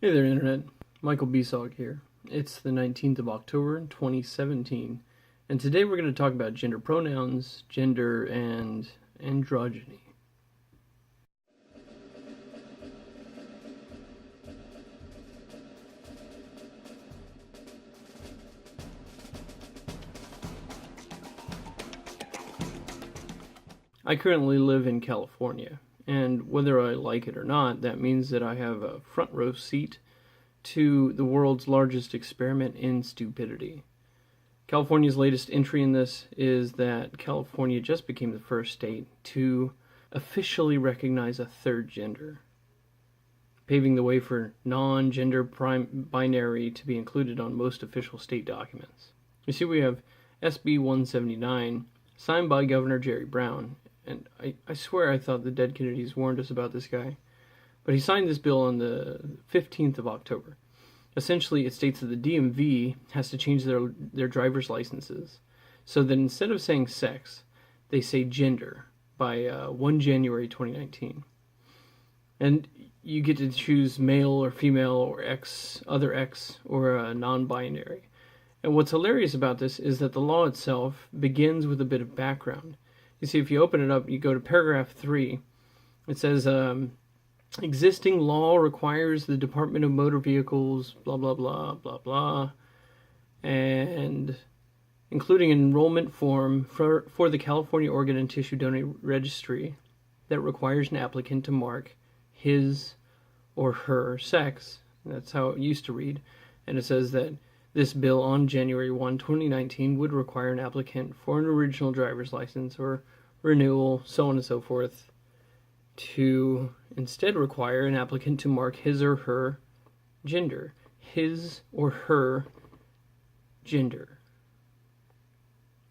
Hey there, Internet. Michael Besog here. It's the 19th of October, 2017, and today we're going to talk about gender pronouns, gender, and androgyny. I currently live in California, and whether I like it or not, that means that I have a front row seat to the world's largest experiment in stupidity. California's latest entry in this is that California just became the first state to officially recognize a third gender, paving the way for non-gender binary to be included on most official state documents. You see, we have SB 179, signed by Governor Jerry Brown, and I swear I thought the dead Kennedys warned us about this guy. But he signed this bill on the 15th of October. Essentially, it states that the DMV has to change their driver's licenses so that instead of saying sex, they say gender by 1 January 2019. And you get to choose male or female or other X, or a non-binary. And what's hilarious about this is that the law itself begins with a bit of background. You see, if you open it up, you go to paragraph 3. It says, existing law requires the Department of Motor Vehicles, blah, blah, blah, blah, blah, and including an enrollment form for the California Organ and Tissue Donor Registry that requires an applicant to mark his or her sex. That's how it used to read. And it says that this bill on January 1, 2019 would require an applicant for an original driver's license or renewal, so on and so forth, to instead require an applicant to mark his or her gender. His or her gender.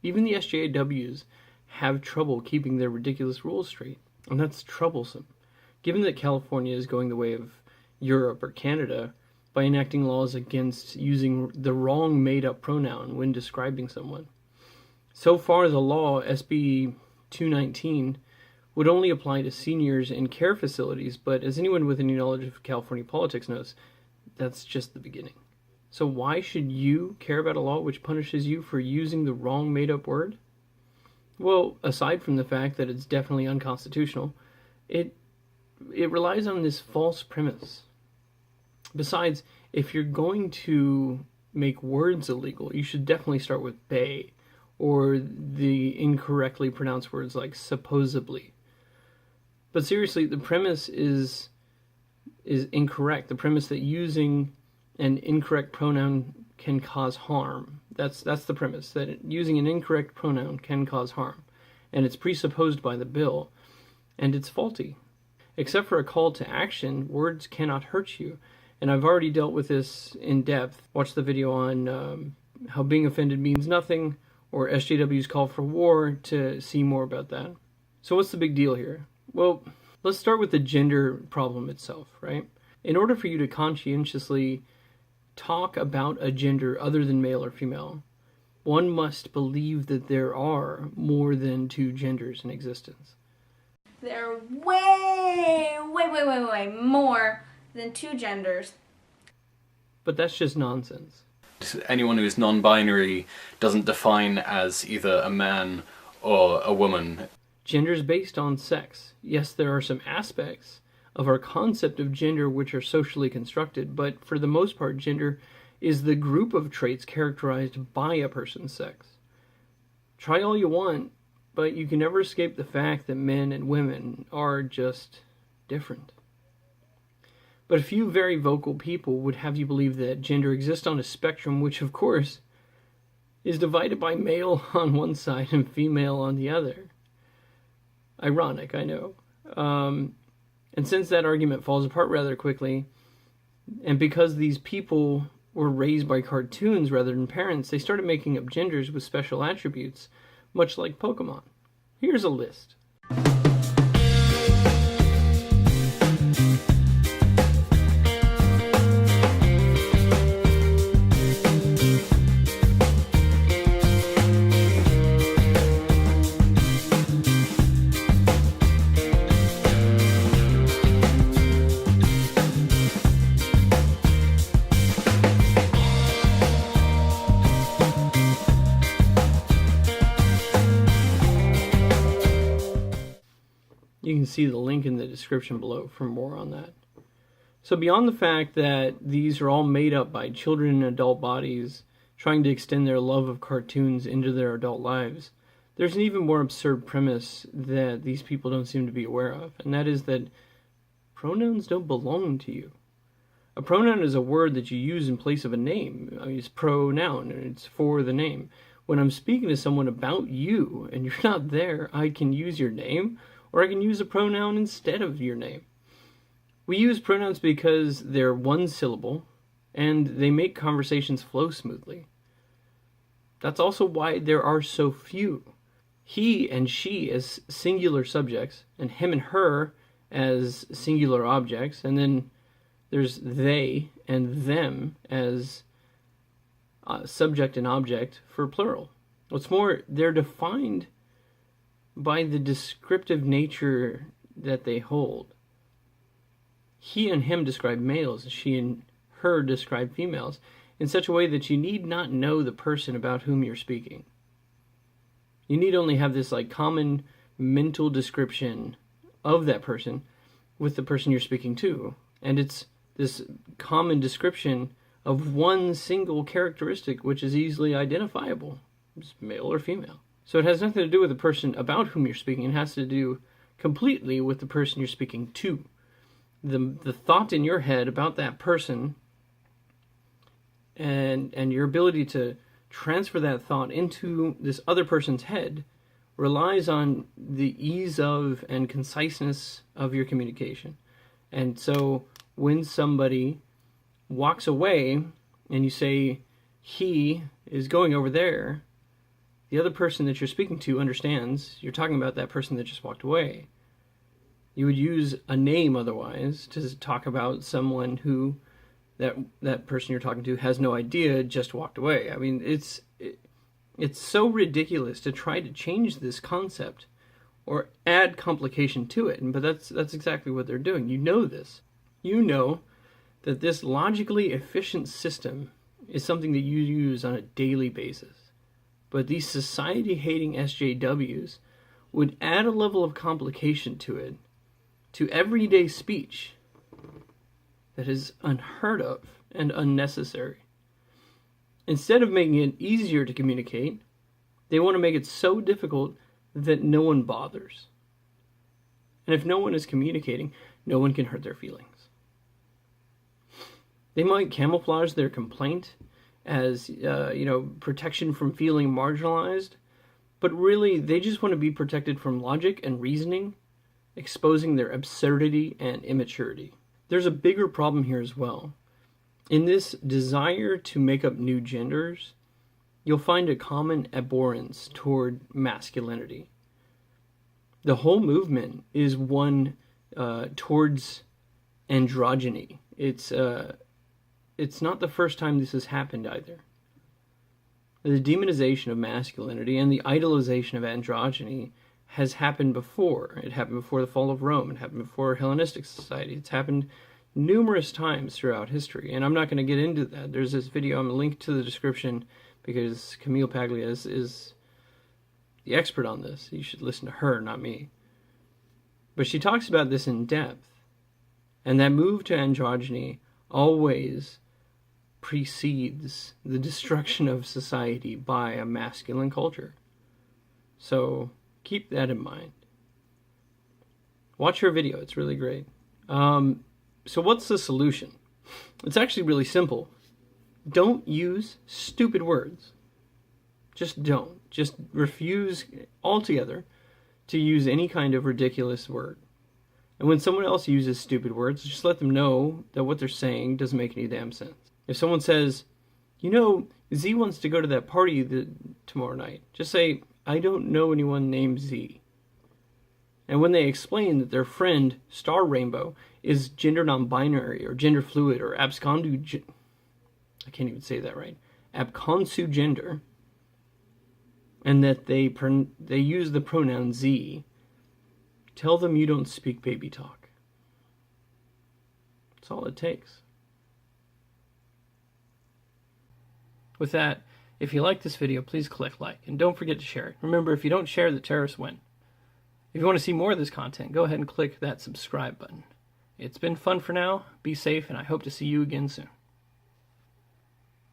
Even the SJWs have trouble keeping their ridiculous rules straight, and that's troublesome. Given that California is going the way of Europe or Canada by enacting laws against using the wrong made-up pronoun when describing someone. So far, the law, SB 219, would only apply to seniors in care facilities, but as anyone with any knowledge of California politics knows, that's just the beginning. So why should you care about a law which punishes you for using the wrong made-up word? Well, aside from the fact that it's definitely unconstitutional, it relies on this false premise. Besides, if you're going to make words illegal, you should definitely start with "bay" or the incorrectly pronounced words like "supposedly." But seriously, the premise is incorrect. The premise that using an incorrect pronoun can cause harm. That's the premise, that using an incorrect pronoun can cause harm. And it's presupposed by the bill, and it's faulty. Except for a call to action, words cannot hurt you. And I've already dealt with this in depth. Watch the video on how being offended means nothing, or SJW's call for war, to see more about that. So what's the big deal here? Well, let's start with the gender problem itself, right? In order for you to conscientiously talk about a gender other than male or female, one must believe that there are more than two genders in existence. There are way more than two genders. But that's just nonsense. Anyone who is non-binary doesn't define as either a man or a woman. Gender is based on sex. Yes, there are some aspects of our concept of gender which are socially constructed, but for the most part, gender is the group of traits characterized by a person's sex. Try all you want, but you can never escape the fact that men and women are just different. But a few very vocal people would have you believe that gender exists on a spectrum which, of course, is divided by male on one side and female on the other. Ironic, I know. And since that argument falls apart rather quickly, and because these people were raised by cartoons rather than parents, they started making up genders with special attributes, much like Pokemon. Here's a list. can see the link in the description below for more on that. So beyond the fact that these are all made up by children in adult bodies trying to extend their love of cartoons into their adult lives, there's an even more absurd premise that these people don't seem to be aware of, and that is that pronouns don't belong to you. A pronoun is a word that you use in place of a name. I mean, it's pronoun, and it's for the name. When I'm speaking to someone about you, and you're not there, I can use your name, or I can use a pronoun instead of your name. We use pronouns because they're one syllable, and they make conversations flow smoothly. That's also why there are so few. He and she as singular subjects, and him and her as singular objects, and then there's they and them as subject and object for plural. What's more, they're defined by the descriptive nature that they hold. He and him describe males, she and her describe females, in such a way that you need not know the person about whom you're speaking. You need only have this common mental description of that person with the person you're speaking to. And it's this common description of one single characteristic which is easily identifiable. It's male or female. So it has nothing to do with the person about whom you're speaking. It has to do completely with the person you're speaking to. The thought in your head about that person and your ability to transfer that thought into this other person's head relies on the ease of and conciseness of your communication. And so when somebody walks away and you say, he is going over there, the other person that you're speaking to understands you're talking about that person that just walked away. You would use a name otherwise to talk about someone who that person you're talking to has no idea just walked away. I mean, it's so ridiculous to try to change this concept or add complication to it. But that's exactly what they're doing. You know this. You know that this logically efficient system is something that you use on a daily basis. But these society-hating SJWs would add a level of complication to it, to everyday speech, that is unheard of and unnecessary. Instead of making it easier to communicate, they want to make it so difficult that no one bothers. And if no one is communicating, no one can hurt their feelings. They might camouflage their complaint as, protection from feeling marginalized, but really they just want to be protected from logic and reasoning, exposing their absurdity and immaturity. There's a bigger problem here as well. In this desire to make up new genders, you'll find a common abhorrence toward masculinity. The whole movement is one towards androgyny. It's not the first time this has happened either. The demonization of masculinity and the idolization of androgyny has happened before. It happened before the fall of Rome. It happened before Hellenistic society. It's happened numerous times throughout history. And I'm not going to get into that. There's this video, I'm linked to the description because Camille Paglia is the expert on this. You should listen to her, not me. But she talks about this in depth. And that move to androgyny always precedes the destruction of society by a masculine culture. So keep that in mind. Watch her video. It's really great. So what's the solution? It's actually really simple. Don't use stupid words. Just don't. Just refuse altogether to use any kind of ridiculous word. And when someone else uses stupid words, just let them know that what they're saying doesn't make any damn sense. If someone says, Z wants to go to that party tomorrow night, just say, I don't know anyone named Z. And when they explain that their friend, Star Rainbow, is gender non-binary or gender fluid or I can't even say that right, abconsu gender, and that they use the pronoun Z, tell them you don't speak baby talk. That's all it takes. With that, if you like this video, please click like, and don't forget to share it. Remember, if you don't share, the terrorists win. If you want to see more of this content, go ahead and click that subscribe button. It's been fun for now. Be safe, and I hope to see you again soon.